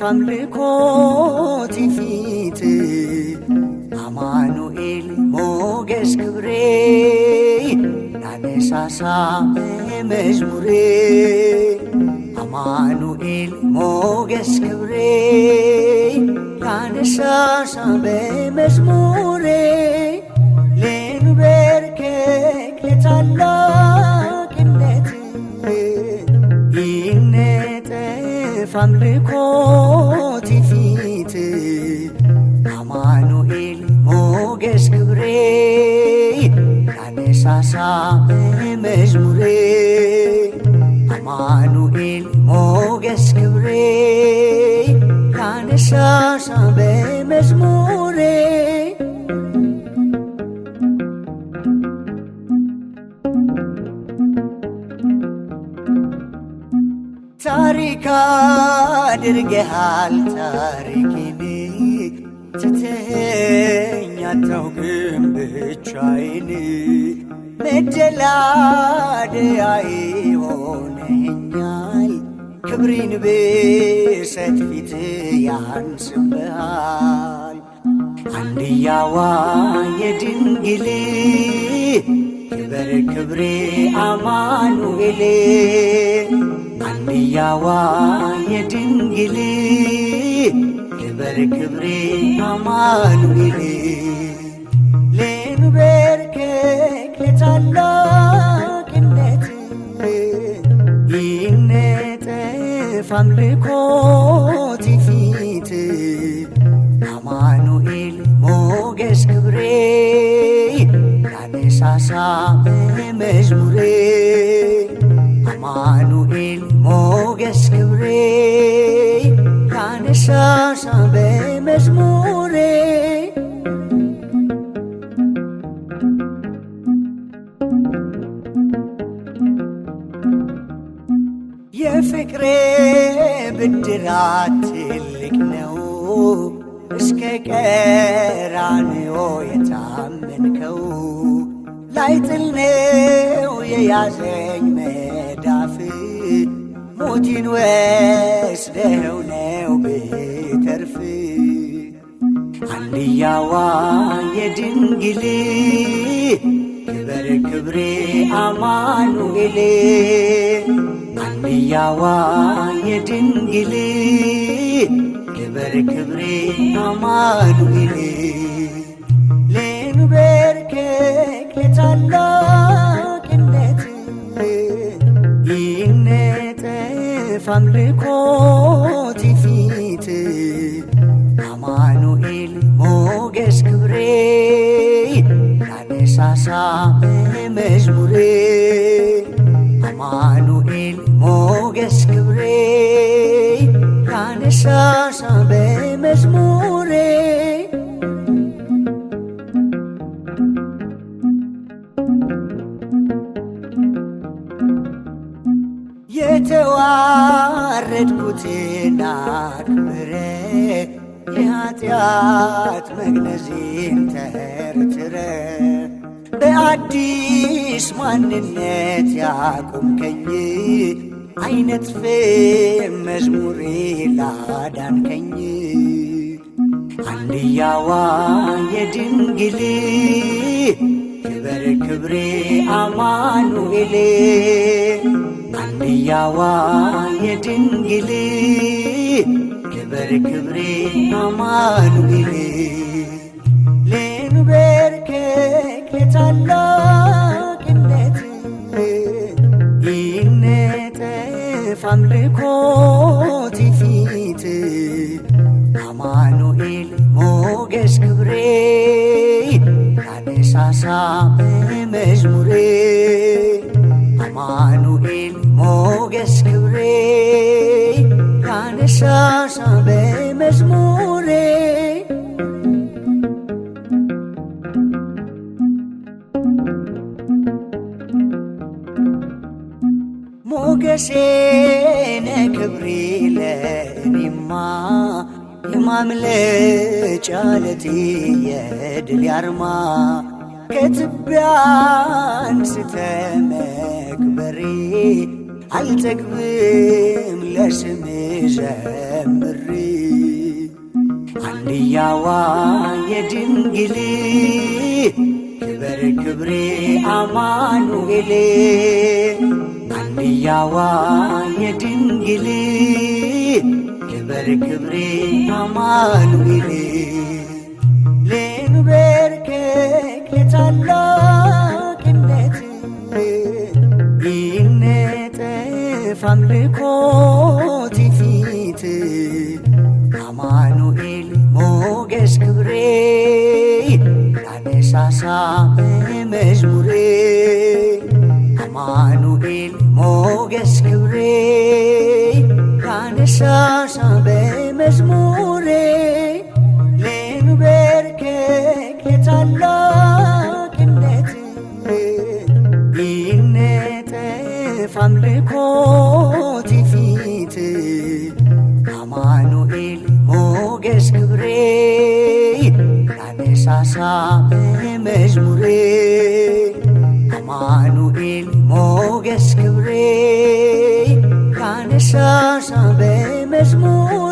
አምልኮት ፊት አማኑኤል ሞገስ ክብሬ ላነሳሳ በመዝሙሬ አማኑኤል ሞገስ ክብሬ ላነሳሳ በመዝሙሬ ልንበርከክ ለታላቅነት ይነጠፍ አምልኮት ፊት አማኑኤል ሞገስ ክብሬ ላነሳሳ በመዝሙሬ አማኑኤል ሞገስ ክብሬ ላነሳሳ በመዝሙሬ ታሪክ አድርገሃል ታሪኬን ትተኸኝ አታውቅም ብቻዬን መደላደያዬ ሆነኸኛል ክብሬን ብሰጥ ፊትህ ያንስብሃል አንድያዋ የድንግል ክበር ክብሬ አማኑኤል አንድያዋ የድንግል ክበር ክብሬ አማኑኤል ልንበርከክ ለታላቅነት ይነጠፍ አምልኮት ፊት አማኑኤል ሞገስ ክብሬ ላነሳሳ በመዝሙሬ አማኑኤል ሞገስ ክብሬ ላነሳሳ በመዝሙሬ የፍቅሬ ብድራት ትልቅ ነው እስከ ቀራንዮ የታመንከው ላይጥል ነው የያዘኝ መዳፍ ሞቴን ወስደኸው ነው ብተርፍ አንድያዋ የድንግል ክበር ክብሬ አማኑኤል አንድያዋ የድንግል ክበር ክብሬ አማኑኤል ልንበርከክ ለታላቅነት ይነጠፍ አምልኮት ፊት አማኑኤል ሞገስ ክብሬ ላነሳሳ በመዝሙሬ አማኑኤል ሞገስ ክብሬ ላነሳሳ በመዝሙሬ የተዋረድኩትን አክብረ የኃጢአት መግነዜን ተርትረ በአዲስ ማንነት ያቆምከኝ አይነጥፍም መዝሙሬ ላዳንከኝ አንድያዋ የድንግል ክበር ክብሬ አማኑኤል አንድያዋ የድንግል ክበር ክብሬ አማኑኤል ልንበርከክ ለታላቅነት ይነጠፍ አምልኮት ፊት አማኑኤል ሞገስ ክብሬ ላነሳሳ በመዝሙሬ አማኑኤል ሞገስ ክብሬ ላነሳሳ በመዝሙሬ ሞገሴ ነህ ክብሬ ለእኔማ የማምለጫ ዓለቴ የድል አርማ ከትቢያ አንስተ መክበሬ አልጠግብም ለስምህ ዘምሬ አንድያዋ የድንግል ክበር ክብሬ አማኑኤል አንድያዋ የድንግል ክበር ክብሬ አማኑኤል ልንበርከክ ለታላቅነት ይነጠፍ አምልኮት ፊት አማኑኤል ሞገስ ክብሬ ያነሳሳ በመዝሙሬ አማኑኤል ሞገስ ክብሬ ያነሳሳ በመዝሙሬ ልንበርከክ ለታላቅነት ይነጠፍ አምልኮት ፊት አማኑኤል ሞገስ ክብሬ ያነሳሳ በመዝሙሬ አማኑኤል ሞገስ ክብሬ ያነሳሳ በመዝሙሬ